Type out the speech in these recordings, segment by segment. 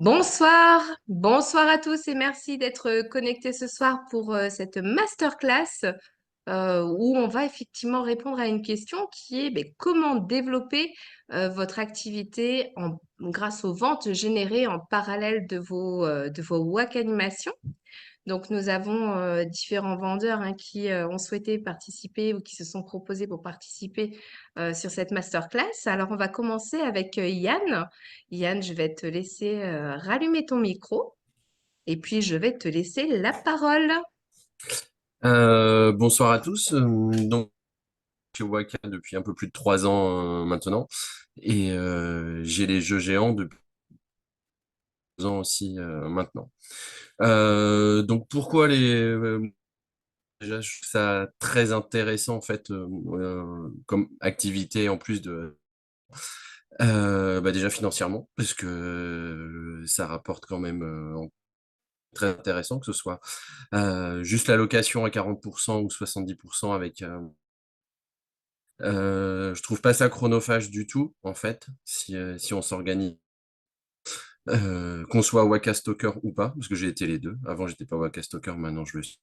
Bonsoir à tous et merci d'être connectés ce soir pour cette masterclass où on va effectivement répondre à une question qui est comment développer votre activité grâce aux ventes générées en parallèle de vos WAC animations. Donc, nous avons différents vendeurs qui ont souhaité participer ou qui se sont proposés pour participer sur cette masterclass. Alors, on va commencer avec Yann. Yann, je vais te laisser rallumer ton micro et puis je vais te laisser la parole. Bonsoir à tous. Donc, je suis au Waka depuis un peu plus de 3 ans maintenant. Et j'ai les jeux géants depuis 2 ans aussi maintenant. Donc, pourquoi déjà, je trouve ça très intéressant en fait comme activité en plus de. Déjà financièrement, parce que ça rapporte quand même très intéressant, que ce soit juste la location à 40% ou 70% avec. Je trouve pas ça chronophage du tout, en fait, si on s'organise, qu'on soit Waka Stalker ou pas, parce que j'ai été les 2. Avant, j'étais pas Waka Stalker, maintenant je le suis.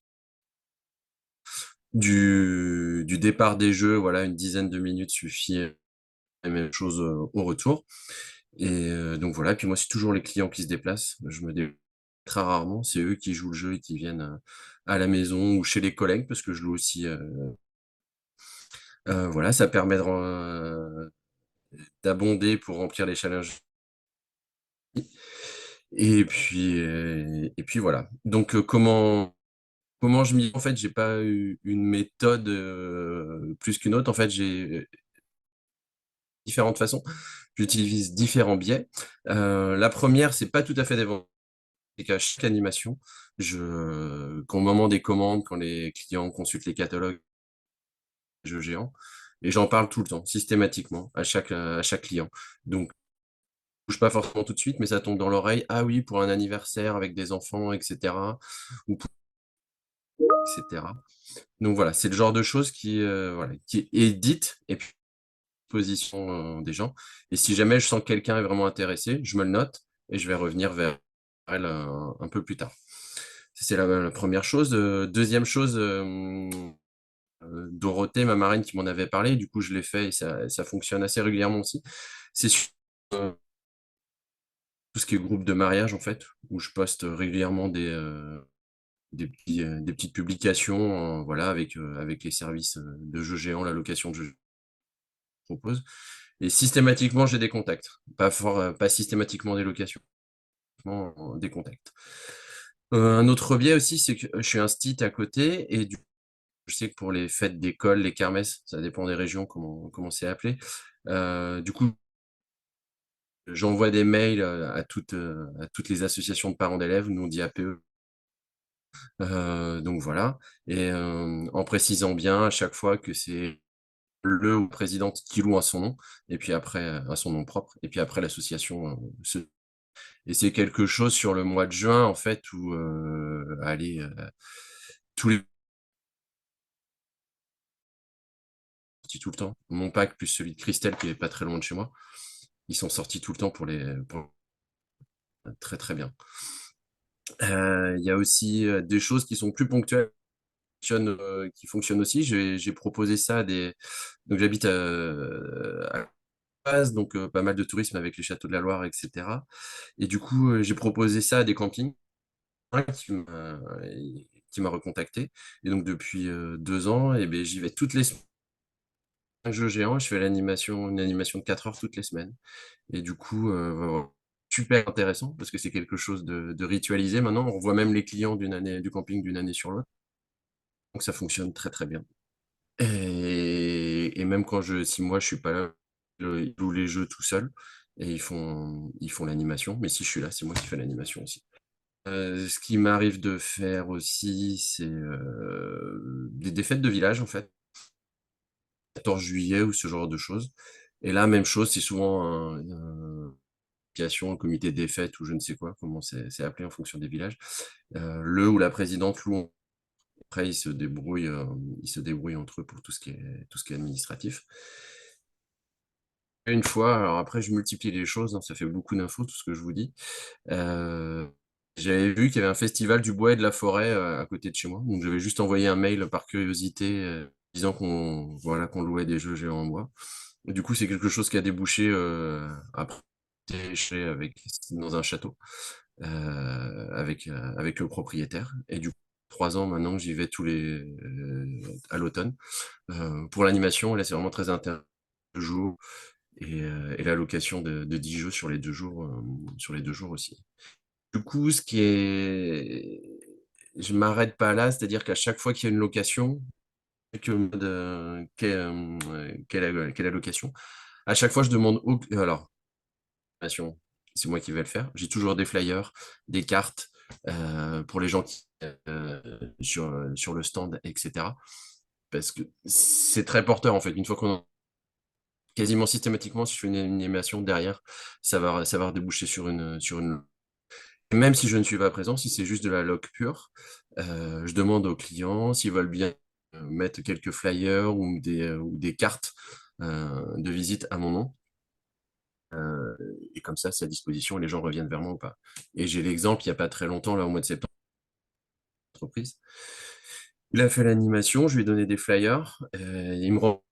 Du départ des jeux, voilà, une dizaine de minutes suffit, la même chose, au retour et donc voilà, puis moi, c'est toujours les clients qui se déplacent. Je me déplace très rarement, c'est eux qui jouent le jeu et qui viennent, à la maison ou chez les collègues parce que je loue aussi, voilà, ça permet d'abonder pour remplir les challenges. Et puis voilà. Donc, comment je m'y en fait, j'ai pas eu une méthode, plus qu'une autre. En fait, j'ai différentes façons. J'utilise différents biais. La première, c'est pas tout à fait des ventes, c'est qu'à chaque animation, qu'au moment des commandes, quand les clients consultent les catalogues des jeux géants, et j'en parle tout le temps, systématiquement, à chaque client. Donc, touche pas forcément tout de suite, mais ça tombe dans l'oreille: «Ah oui, pour un anniversaire avec des enfants et cetera, ou pour» et cetera. Donc voilà, c'est le genre de choses voilà, qui est dite et puis position, des gens, et si jamais je sens que quelqu'un est vraiment intéressé, je me le note et je vais revenir vers elle, un peu plus tard. Ça, c'est la 1re chose. 2e chose, Dorothée, ma marraine, qui m'en avait parlé, du coup je l'ai fait et ça fonctionne assez régulièrement aussi. C'est sur tout ce qui est groupe de mariage, en fait, où je poste régulièrement des petites publications, voilà, avec les services, de jeux géants, la location de jeux propose, et systématiquement, j'ai des contacts. Pas systématiquement des locations, des contacts. Un autre biais aussi, c'est que je suis un site à côté et je sais que pour les fêtes d'école, les kermesses, ça dépend des régions comment c'est appelé, du coup, j'envoie des mails, à toutes les associations de parents d'élèves, nous on dit APE. Donc voilà, et en précisant bien à chaque fois que c'est le ou présidente qui loue à son nom, et puis après, à son nom propre, et puis après l'association, et c'est quelque chose sur le mois de juin, en fait, où, allez, tous les sortis tout le temps. Mon pack plus celui de Christelle qui est pas très loin de chez moi, ils sont sortis tout le temps pour très, très bien. Il y a aussi, des choses qui sont plus ponctuelles, qui fonctionnent aussi. J'ai proposé ça à des donc j'habite, à Paz, donc pas mal de tourisme avec les châteaux de la Loire et cetera, et du coup, j'ai proposé ça à des campings, un qui m'a recontacté, et donc depuis, 2 ans, et beh, j'y vais toutes les semaines, un jeu géant, je fais une animation de 4 heures toutes les semaines, et du coup, voilà, super intéressant parce que c'est quelque chose de ritualisé maintenant. On revoit même les clients du camping d'une année sur l'autre, donc ça fonctionne très, très bien, et même si moi je suis pas là, ils louent les jeux tout seuls et ils font l'animation, mais si je suis là, c'est moi qui fais l'animation aussi. Ce qui m'arrive de faire aussi, c'est, des fêtes de village, en fait, 14 juillet ou ce genre de choses, et là, même chose, c'est souvent un comité des fêtes ou je ne sais quoi, comment c'est appelé en fonction des villages. Le ou la présidente loue, après ils se débrouillent, entre eux pour tout ce qui est administratif. une fois, alors après, je multiplie les choses, hein, ça fait beaucoup d'infos, tout ce que je vous dis. Euh, J'avais vu qu'il y avait un festival du bois et de la forêt à côté de chez moi. Donc, j'avais juste envoyé un mail par curiosité disant qu'on louait des jeux géants en bois. Et du coup, c'est quelque chose qui a débouché après avec, dans un château avec le propriétaire. Et du coup, 3 ans maintenant, j'y vais à l'automne. Pour l'animation, là, c'est vraiment très intéressant. Et la location de 10 jeux sur les 2 jours aussi. Du coup, je m'arrête pas là, c'est-à-dire qu'à chaque fois qu'il y a une location, quelle est la location, à chaque fois je demande alors, c'est moi qui vais le faire. J'ai toujours des flyers, des cartes pour les gens sur le stand, etc. Parce que c'est très porteur en fait. Une fois qu'on quasiment systématiquement, si je fais une animation derrière, ça va déboucher sur une. Même si je ne suis pas présent, si c'est juste de la log pure, je demande aux clients s'ils veulent bien mettre quelques flyers ou des cartes de visite à mon nom. Euh, et comme ça, c'est à disposition et les gens reviennent vers moi ou pas. Et j'ai l'exemple, il n'y a pas très longtemps, là, au mois de septembre, entreprise. Il a fait l'animation, je lui ai donné des flyers, il me rend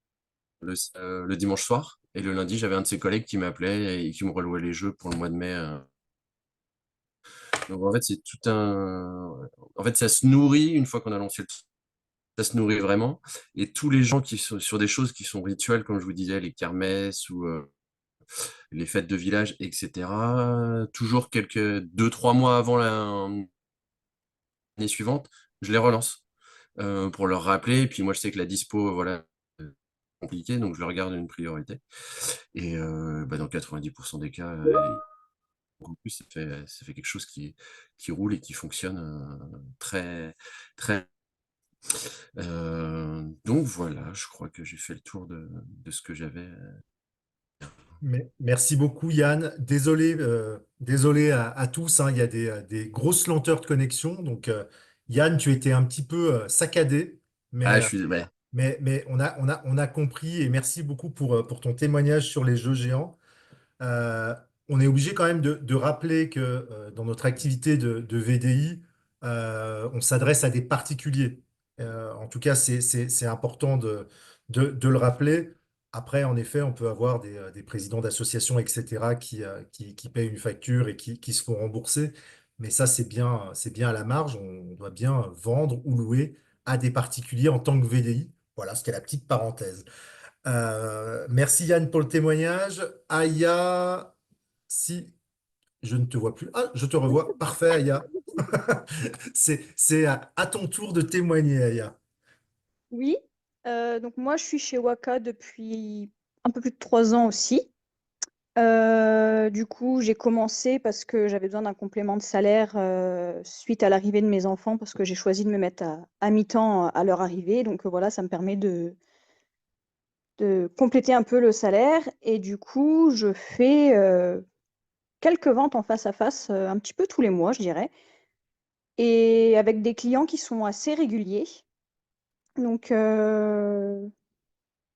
le dimanche soir. Et le lundi, j'avais un de ses collègues qui m'appelait et qui me relouait les jeux pour le mois de mai. Donc en fait, c'est tout un. En fait, ça se nourrit une fois qu'on a lancé le truc. Ça se nourrit vraiment. Et tous les gens qui sont sur des choses qui sont rituelles, comme je vous disais, les kermesses ou les fêtes de village, etc., toujours 2, 3 mois avant l'année suivante, je les relance pour leur rappeler. Et puis moi, je sais que la dispo, voilà, compliqué, donc je le regarde une priorité. Et dans 90% des cas, en plus, ça fait quelque chose qui roule et qui fonctionne très, très. Donc voilà, je crois que j'ai fait le tour de ce que j'avais. Merci beaucoup, Yann. Désolé à tous, hein, il y a des grosses lenteurs de connexion. Donc, Yann, tu étais un petit peu saccadé, mais, Ah, euh, je suis. Ouais. mais on a compris et merci beaucoup pour ton témoignage sur les jeux géants. Euh, on est obligé quand même de rappeler que dans notre activité de VDI, on s'adresse à des particuliers. En tout cas, c'est important de le rappeler. Après, en effet, on peut avoir des présidents d'associations, etc., qui payent une facture et qui se font rembourser. Mais ça, c'est bien à la marge. On doit bien vendre ou louer à des particuliers en tant que VDI. Voilà, c'était la petite parenthèse. Merci Yann pour le témoignage. Aya, si je ne te vois plus. Ah, je te revois. Parfait, Aya. C'est à ton tour de témoigner, Aya. Oui, donc moi je suis chez Waka depuis un peu plus de 3 ans aussi. Du coup, j'ai commencé parce que j'avais besoin d'un complément de salaire suite à l'arrivée de mes enfants, parce que j'ai choisi de me mettre à mi-temps à leur arrivée. Donc voilà, ça me permet de compléter un peu le salaire. Et du coup, je fais quelques ventes en face à face, un petit peu tous les mois, je dirais, et avec des clients qui sont assez réguliers. Donc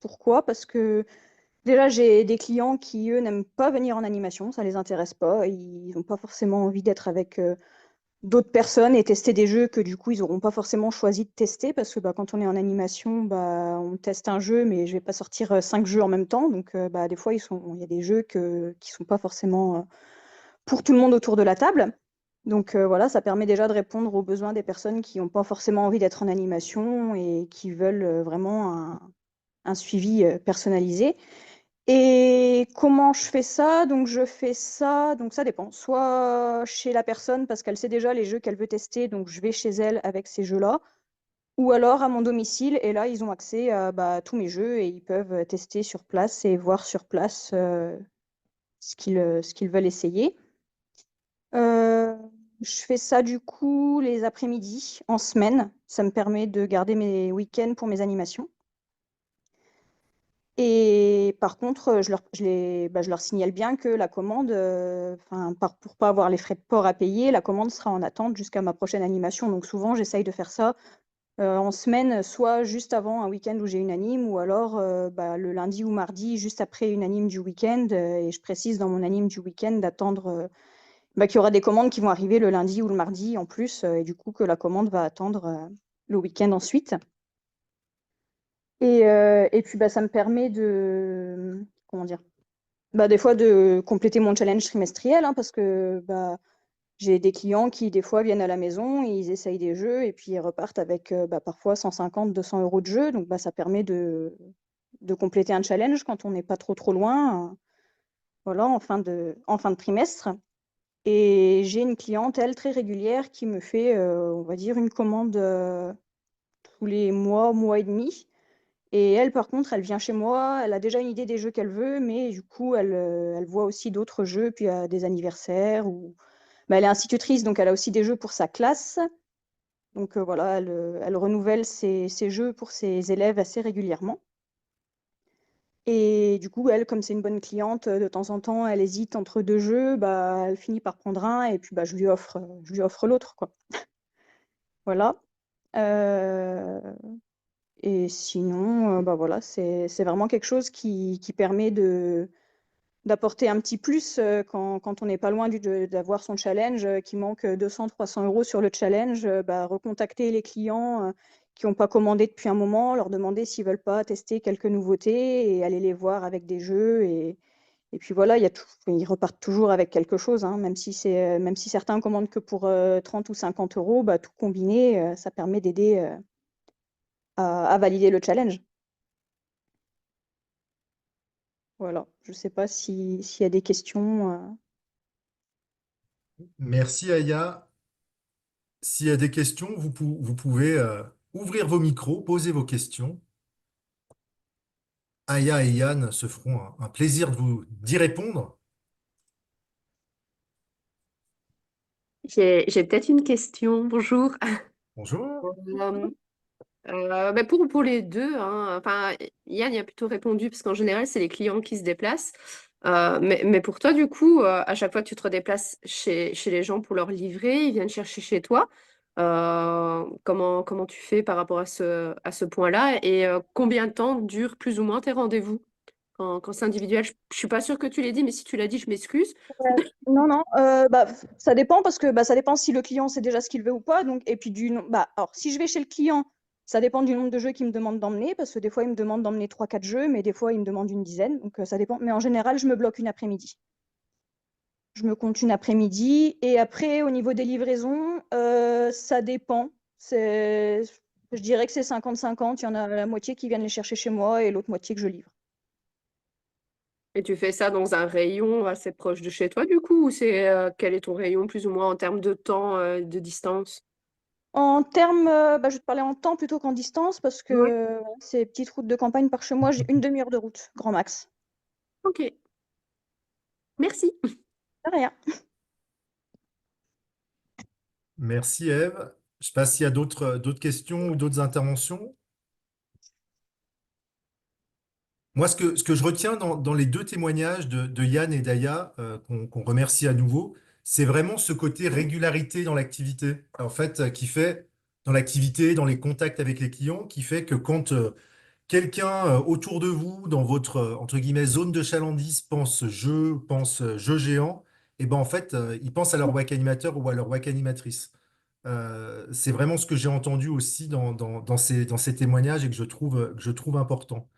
pourquoi? Parce que déjà, j'ai des clients qui, eux, n'aiment pas venir en animation, ça les intéresse pas. Ils n'ont pas forcément envie d'être avec d'autres personnes et tester des jeux que du coup, ils n'auront pas forcément choisi de tester parce que quand on est en animation, on teste un jeu, mais je vais pas sortir 5 jeux en même temps. Donc, des fois, il y a des jeux qui sont pas forcément pour tout le monde autour de la table. Donc voilà, ça permet déjà de répondre aux besoins des personnes qui n'ont pas forcément envie d'être en animation et qui veulent vraiment un suivi personnalisé. Et comment je fais ça? Donc, je fais ça, donc ça dépend. Soit chez la personne parce qu'elle sait déjà les jeux qu'elle veut tester, donc je vais chez elle avec ces jeux-là. Ou alors à mon domicile, et là, ils ont accès à tous mes jeux et ils peuvent tester sur place et voir sur place ce qu'ils veulent essayer. Euh, je fais ça du coup les après-midi, en semaine. Ça me permet de garder mes week-ends pour mes animations. Et par contre, je leur signale bien que la commande, pour pas avoir les frais de port à payer, la commande sera en attente jusqu'à ma prochaine animation. Donc souvent, j'essaye de faire ça en semaine, soit juste avant un week-end où j'ai une anime, ou alors le lundi ou mardi, juste après une anime du week-end. Et je précise dans mon anime du week-end d'attendre qu'il y aura des commandes qui vont arriver le lundi ou le mardi en plus, et du coup que la commande va attendre le week-end ensuite. Et puis ça me permet de, comment dire, des fois de compléter mon challenge trimestriel, hein, parce que j'ai des clients qui, des fois, viennent à la maison, ils essayent des jeux et puis ils repartent avec parfois 150, 200 euros de jeux. Donc, ça permet de compléter un challenge quand on n'est pas trop loin, voilà, en fin de trimestre. Et j'ai une clientèle très régulière qui me fait, on va dire, une commande tous les mois et demi. Et elle, par contre, elle vient chez moi, elle a déjà une idée des jeux qu'elle veut, mais du coup, elle voit aussi d'autres jeux, puis des anniversaires ou elle est institutrice, donc elle a aussi des jeux pour sa classe. Donc voilà, elle renouvelle ses jeux pour ses élèves assez régulièrement. Et du coup, elle, comme c'est une bonne cliente, de temps en temps, elle hésite entre deux jeux, elle finit par prendre un et puis je lui offre l'autre, quoi. Voilà. Euh, et sinon, voilà, c'est vraiment quelque chose qui permet d'apporter un petit plus quand on n'est pas loin d'avoir son challenge, qui manque 200-300 euros sur le challenge, recontacter les clients qui n'ont pas commandé depuis un moment, leur demander s'ils veulent pas tester quelques nouveautés et aller les voir avec des jeux. Et puis voilà, ils repartent toujours avec quelque chose, hein, même si certains commandent que pour 30 ou 50 euros, tout combiné, ça permet d'aider à valider le challenge. Voilà, je ne sais pas s'il y a des questions. Merci Aya. S'il y a des questions, vous pouvez ouvrir vos micros, poser vos questions. Aya et Yann se feront un plaisir d'y répondre. J'ai peut-être une question. Bonjour. Bonjour. Euh, pour les deux, hein, enfin, Yann y a plutôt répondu parce qu'en général, c'est les clients qui se déplacent. Mais pour toi, du coup, à chaque fois que tu te redéplaces chez les gens pour leur livrer, ils viennent chercher chez toi. Comment tu fais par rapport à ce point-là et combien de temps durent plus ou moins tes rendez-vous quand c'est individuel? Je suis pas sûre que tu l'aies dit, mais si tu l'as dit, je m'excuse. Non, non, ça dépend parce que ça dépend si le client sait déjà ce qu'il veut ou pas. Donc, et puis alors, si je vais chez le client, ça dépend du nombre de jeux qu'il me demande d'emmener, parce que des fois, il me demande d'emmener 3-4 jeux, mais des fois, il me demande une dizaine. Donc, ça dépend. Mais en général, je me bloque une après-midi. Je me compte une après-midi. Et après, au niveau des livraisons, ça dépend. Je dirais que c'est 50-50. Il y en a la moitié qui viennent les chercher chez moi et l'autre moitié que je livre. Et tu fais ça dans un rayon assez proche de chez toi, du coup, ou quel est ton rayon plus ou moins en termes de temps, de distance? En termes, je vais te parler en temps plutôt qu'en distance parce que Ouais, ces petites routes de campagne par chez moi, j'ai une demi-heure de route, grand max. ok. Merci. De rien. Merci Eve. Je ne sais pas s'il y a d'autres questions ou d'autres interventions. Moi, ce que je retiens dans les deux témoignages de Yann et d'Aya, qu'on remercie à nouveau, c'est vraiment ce côté régularité dans l'activité, en fait, qui fait, dans l'activité, dans les contacts avec les clients, qui fait que quand quelqu'un autour de vous, dans votre, entre guillemets, zone de chalandise, pense jeu géant, et ben en fait, il pense à leur WAC animateur ou à leur WAC animatrice. C'est vraiment ce que j'ai entendu aussi dans ces témoignages et que je trouve important.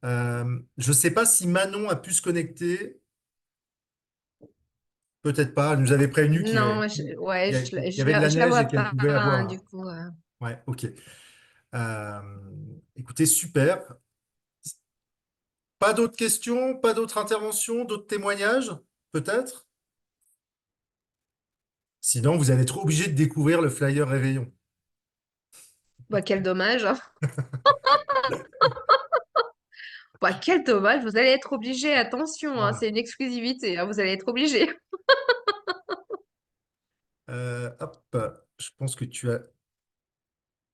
Je ne sais pas si Manon a pu se connecter. Peut-être pas. Elle nous avait prévenu qu'il y Non, avait, ouais, il y avait de la je la neige vois et qu'elle pas, pouvait hein, avoir. du coup. Ouais, ok. Euh, Écoutez, super. Pas d'autres questions, pas d'autres interventions, d'autres témoignages, peut-être? Sinon, vous allez être obligé de découvrir le flyer Réveillon. Bah, quel dommage, hein. Bah, quel dommage, vous allez être obligé, attention, hein, Voilà. c'est une exclusivité, hein, vous allez être obligé. Hop, je pense que tu as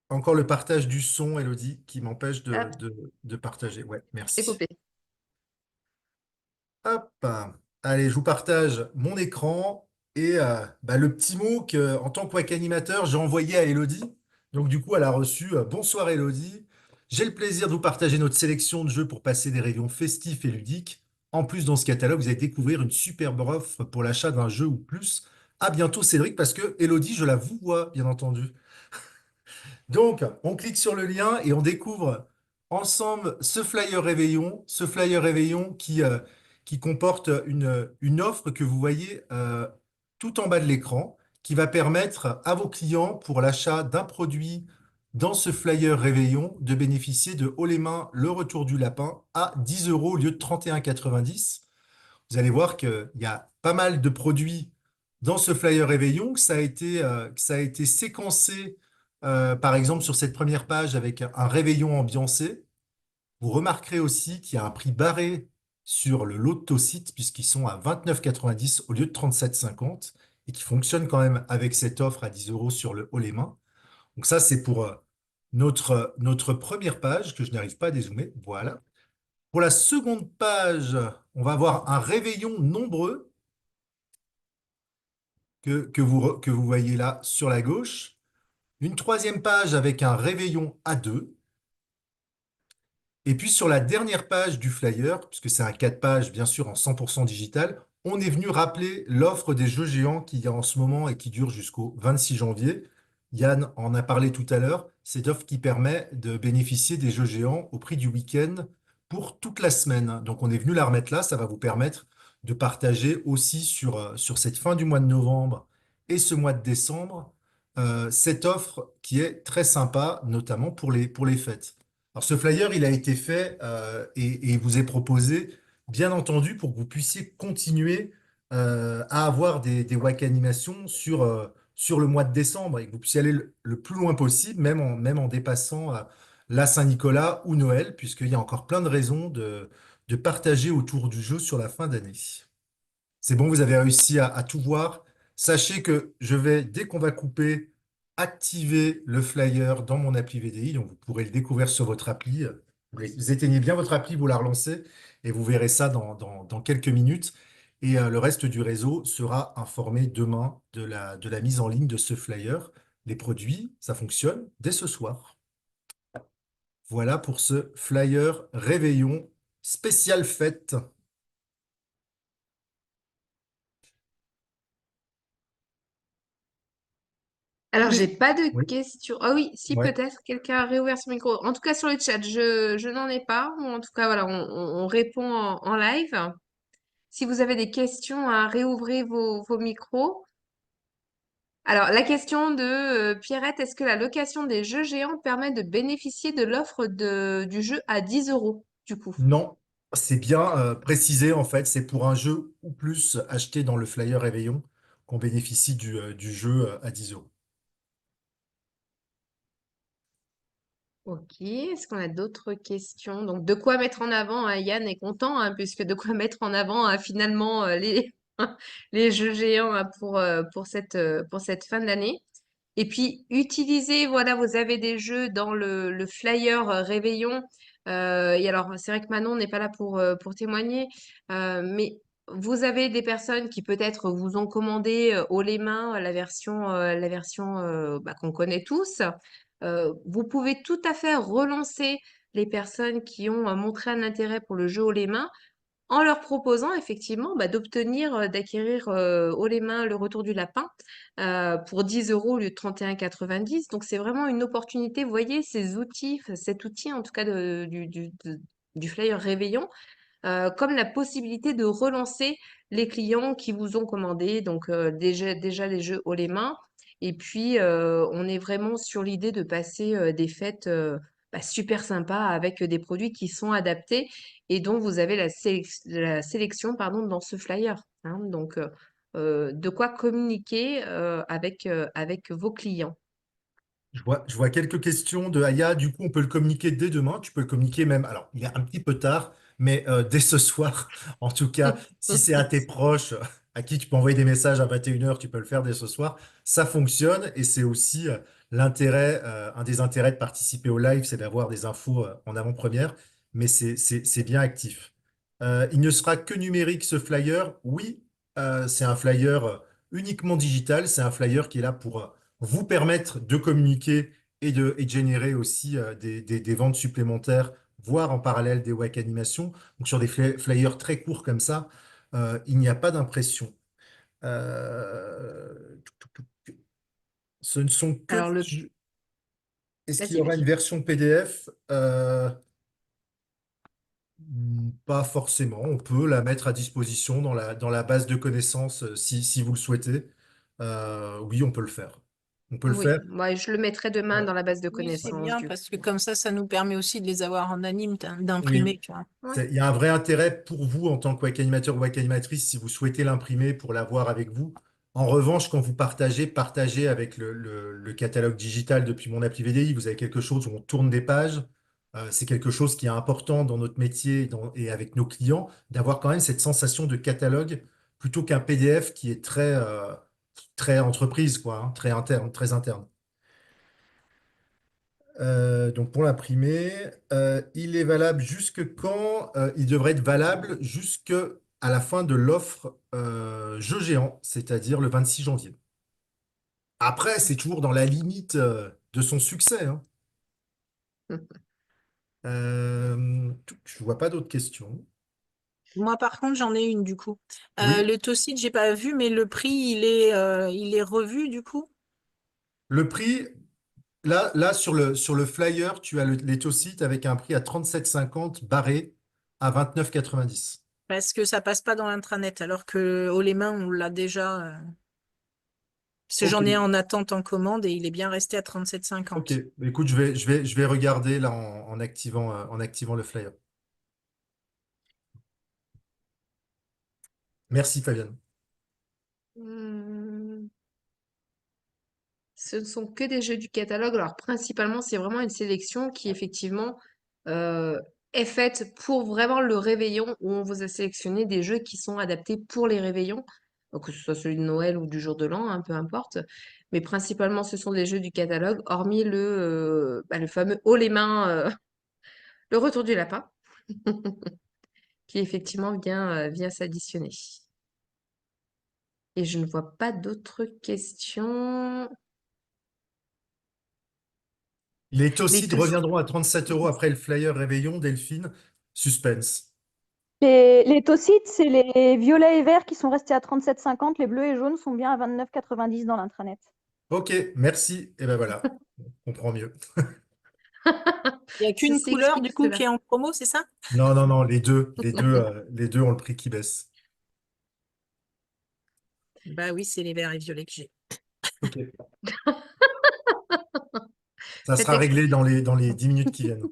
encore le partage du son, Elodie, qui m'empêche Ah, de partager. Ouais, c'est merci. coupé. Hop, allez, je vous partage mon écran et le petit mot que, en tant que web animateur, j'ai envoyé à Elodie. Donc du coup, elle a reçu Bonsoir Elodie. J'ai le plaisir de vous partager notre sélection de jeux pour passer des réveillons festifs et ludiques. En plus, dans ce catalogue, vous allez découvrir une superbe offre pour l'achat d'un jeu ou plus. À bientôt, Cédric, parce que Elodie, je la vous vois, bien entendu. Donc, on clique sur le lien et on découvre ensemble ce flyer réveillon qui comporte une offre que vous voyez tout en bas de l'écran, qui va permettre à vos clients, pour l'achat d'un produit dans ce flyer réveillon, de bénéficier de haut les mains le retour du lapin à 10 euros au lieu de 31,90. Vous allez voir qu'il y a pas mal de produits dans ce flyer réveillon, que ça a été séquencé, par exemple, sur cette première page avec un réveillon ambiancé. Vous remarquerez aussi qu'il y a un prix barré sur le Lotto-site, puisqu'ils sont à 29,90 au lieu de 37,50 et qui fonctionnent quand même avec cette offre à 10 euros sur le haut les mains. Donc ça, c'est pour notre première page que je n'arrive pas à dézoomer. Voilà. Pour la seconde page, on va avoir un réveillon nombreux que vous voyez là sur la gauche. Une troisième page avec un réveillon à deux. Et puis sur la dernière page du flyer, puisque c'est un 4 pages bien sûr en 100% digital, on est venu rappeler l'offre des jeux géants qu'il y a en ce moment et qui dure jusqu'au 26 janvier. Yann en a parlé tout à l'heure. C'est l'offre qui permet de bénéficier des jeux géants au prix du week-end pour toute la semaine. Donc on est venu la remettre là. Ça va vous permettre de partager aussi sur cette fin du mois de novembre et ce mois de décembre cette offre qui est très sympa, notamment pour les fêtes. Alors ce flyer, il a été fait et il vous est proposé, bien entendu, pour que vous puissiez continuer à avoir des WAC animations sur le mois de décembre et que vous puissiez aller le plus loin possible, même en dépassant la Saint-Nicolas ou Noël, puisqu'il y a encore plein de raisons de partager autour du jeu sur la fin d'année. C'est bon, vous avez réussi à tout voir. Sachez que je vais, dès qu'on va couper, activer le flyer dans mon appli VDI. Donc, vous pourrez le découvrir sur votre appli. Vous éteignez bien votre appli, vous la relancez et vous verrez ça dans quelques minutes. Et le reste du réseau sera informé demain de la mise en ligne de ce flyer. Les produits, ça fonctionne dès ce soir. Voilà pour ce flyer réveillon spécial fête. Alors, j'ai pas de Oui, questions. Ah oui, si ouais. peut-être quelqu'un a réouvert son micro. En tout cas, sur le chat, je n'en ai pas. Ou en tout cas, voilà, on répond en live. Si vous avez des questions, hein, réouvrez vos micros. Alors, la question de Pierrette, est-ce que la location des jeux géants permet de bénéficier de l'offre du jeu à 10 euros, du coup? Non, c'est bien précisé en fait, c'est pour un jeu ou plus acheté dans le flyer Réveillon qu'on bénéficie du jeu à 10 euros. Ok, est-ce qu'on a d'autres questions? Donc, de quoi mettre en avant, hein, Yann est content, hein, puisque de quoi mettre en avant finalement les jeux géants hein, pour cette fin d'année. Et puis, utilisez, voilà, vous avez des jeux dans le flyer Réveillon. Et alors, c'est vrai que Manon n'est pas là pour témoigner, mais vous avez des personnes qui peut-être vous ont commandé haut les mains la version bah, qu'on connaît tous. Vous pouvez tout à fait relancer les personnes qui ont montré un intérêt pour le jeu haut les mains en leur proposant effectivement bah, d'acquérir haut les mains le retour du lapin pour 10 euros au lieu de 31,90. Donc c'est vraiment une opportunité. Vous voyez, ces outils, enfin, cet outil en tout cas du flyer Réveillon, comme la possibilité de relancer les clients qui vous ont commandé, donc déjà les jeux haut les mains. Et puis, on est vraiment sur l'idée de passer des fêtes bah, super sympas avec des produits qui sont adaptés et dont vous avez la sélection pardon, dans ce flyer. Hein. Donc, de quoi communiquer avec vos clients. Je vois quelques questions de Aya. Du coup, on peut le communiquer dès demain. Tu peux le communiquer même. Alors, il est un petit peu tard, mais dès ce soir. En tout cas, si c'est à tes proches, à qui tu peux envoyer des messages à 21 h, tu peux le faire dès ce soir. Ça fonctionne et c'est aussi un des intérêts de participer au live, c'est d'avoir des infos en avant-première. Mais c'est bien actif. Il ne sera que numérique ce flyer. Oui, c'est un flyer uniquement digital. C'est un flyer qui est là pour vous permettre de communiquer et de générer aussi des ventes supplémentaires, voire en parallèle des WAC animations. Donc sur des flyers très courts comme ça, il n'y a pas d'impression. Ce ne sont que Alors, Est-ce qu'il y vas-y, aura une vas-y. version PDF? Pas forcément. On peut la mettre à disposition dans la base de connaissances si vous le souhaitez. Oui, on peut le faire. On peut le Oui, faire. moi, je le mettrai demain Ouais. dans la base de Oui, c'est connaissances, bien du parce que coup. comme ça nous permet aussi de les avoir en anime, Oui. d'imprimer, tu vois. Ouais. Il y a un vrai intérêt pour vous en tant que WAC animateur ou WAC animatrice si vous souhaitez l'imprimer pour l'avoir avec vous. En revanche, quand vous partagez avec le catalogue digital depuis mon appli VDI, vous avez quelque chose où on tourne des pages. C'est quelque chose qui est important dans notre métier et avec nos clients, d'avoir quand même cette sensation de catalogue plutôt qu'un PDF qui est très entreprise, quoi, hein, très interne, très interne. Donc pour l'imprimer, il est valable jusque quand? Il devrait être valable jusque à la fin de l'offre jeu géant, c'est-à-dire le 26 janvier. Après, c'est toujours dans la limite de son succès, hein. Je vois pas d'autres questions. Moi, par contre, j'en ai une du coup. Oui, Le Tocid, j'ai pas vu, mais le prix, il est revu du coup. le prix, là sur le flyer, tu as l'éthocite avec un prix à 37,50 barré à 29,90. Parce que ça passe pas dans l'intranet, alors que haut les mains, on l'a déjà. Parce que Ok. j'en ai un en attente en commande et il est bien resté à Ok, 37,50. écoute, je vais regarder là en activant le flyer. Merci Fabienne. Hmm, ce ne sont que des jeux du catalogue. Alors, principalement, c'est vraiment une sélection qui, effectivement, euh, est faite pour vraiment le réveillon, où on vous a sélectionné des jeux qui sont adaptés pour les réveillons, donc que ce soit celui de Noël ou du jour de l'an, hein, peu importe. Mais principalement, ce sont des jeux du catalogue, hormis le fameux haut les mains, le retour du lapin, qui effectivement vient s'additionner. Et je ne vois pas d'autres questions. Les Les Tocides tous. reviendront à 37 euros après le flyer Réveillon, Delphine. Suspense. Les taucites, c'est les violets et verts qui sont restés à 37,50. Les bleus et jaunes sont bien à 29,90 dans l'intranet. Ok, merci. Et ben voilà, on comprend mieux. Il n'y a qu'une Ceci couleur explique du coup cela. qui est en promo, c'est ça? Non, non, non, les deux ont le prix qui baisse. Bah oui, c'est les verts et violets que j'ai. Ok. Ça Faites sera exprès. réglé dans les 10 minutes qui viennent.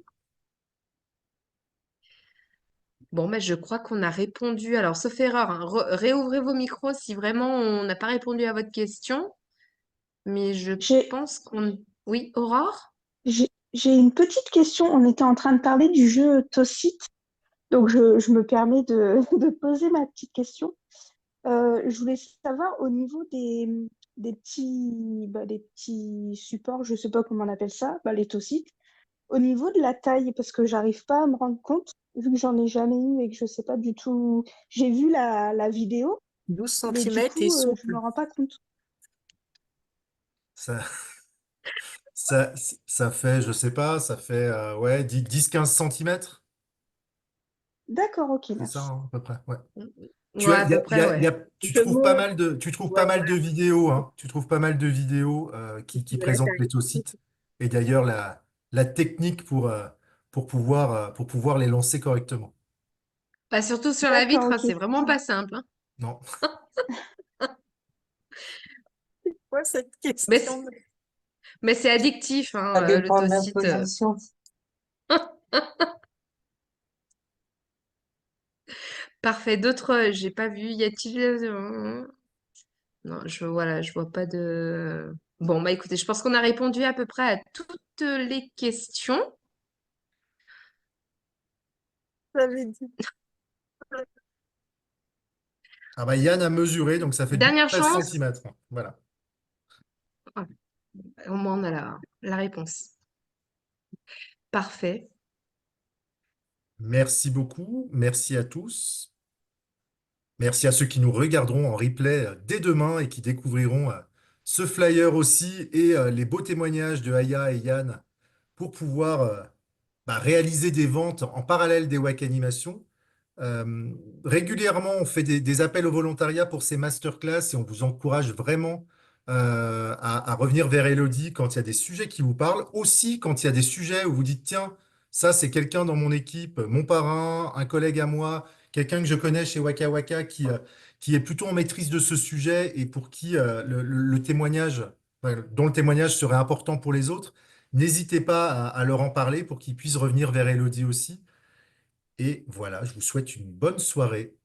Bon, mais je crois qu'on a répondu. Alors, sauf erreur, hein, réouvrez vos micros si vraiment on n'a pas répondu à votre question. Mais je J'ai, pense qu'on... Oui, Aurore? j'ai une petite question. On était en train de parler du jeu Tocit, donc je me permets de poser ma petite question. Je voulais savoir au niveau des petits supports, je sais pas comment on appelle ça, les Tocites, au niveau de la taille, parce que j'arrive pas à me rendre compte, vu que j'en ai jamais eu et que je sais pas du tout. J'ai vu la vidéo, 12 mais du centimètres et coup, je me souple. rends pas compte. Ça, ça, ça fait, je sais pas, ça fait ouais, 10-15 centimètres. D'accord, ok, C'est ça, merci. hein, à peu près. Ouais. Ouais, à peu près, ouais. Tu Je trouves pas monte. mal tu trouves pas Ouais, mal voilà. de vidéos, hein. Tu trouves pas mal de vidéos qui De la présentent taille. l'éthocite. Et d'ailleurs, la technique pour pouvoir les lancer correctement. Pas surtout sur la D'accord, vitre, hein, ok. c'est vraiment pas simple, hein. Non. Quoi cette Mais, question? mais c'est addictif, hein, Ça le dépend de la Tocit. position. Parfait. D'autres, j'ai pas vu. Y a-t-il... Non, voilà, je vois pas de... Bon, bah écoutez, je pense qu'on a répondu à peu près à toutes les questions. J'avais dit. Ah bah Yann a mesuré, donc ça fait Dernière 13 chance. centimètres. Voilà. Ah, au moins, on a la réponse. Parfait. Merci beaucoup. Merci à tous. Merci à ceux qui nous regarderont en replay dès demain et qui découvriront ce flyer aussi et les beaux témoignages de Aya et Yann pour pouvoir réaliser des ventes en parallèle des WAC animations. Euh, Régulièrement, on fait des appels au volontariat pour ces masterclass et on vous encourage vraiment à revenir vers Elodie quand il y a des sujets qui vous parlent. Aussi, quand il y a des sujets où vous dites, tiens, ça, c'est quelqu'un dans mon équipe, mon parrain, un collègue à moi, quelqu'un que je connais chez Waka Waka qui est plutôt en maîtrise de ce sujet et pour qui le témoignage, dont le témoignage serait important pour les autres. N'hésitez pas à leur en parler pour qu'ils puissent revenir vers Elodie aussi. Et voilà, je vous souhaite une bonne soirée.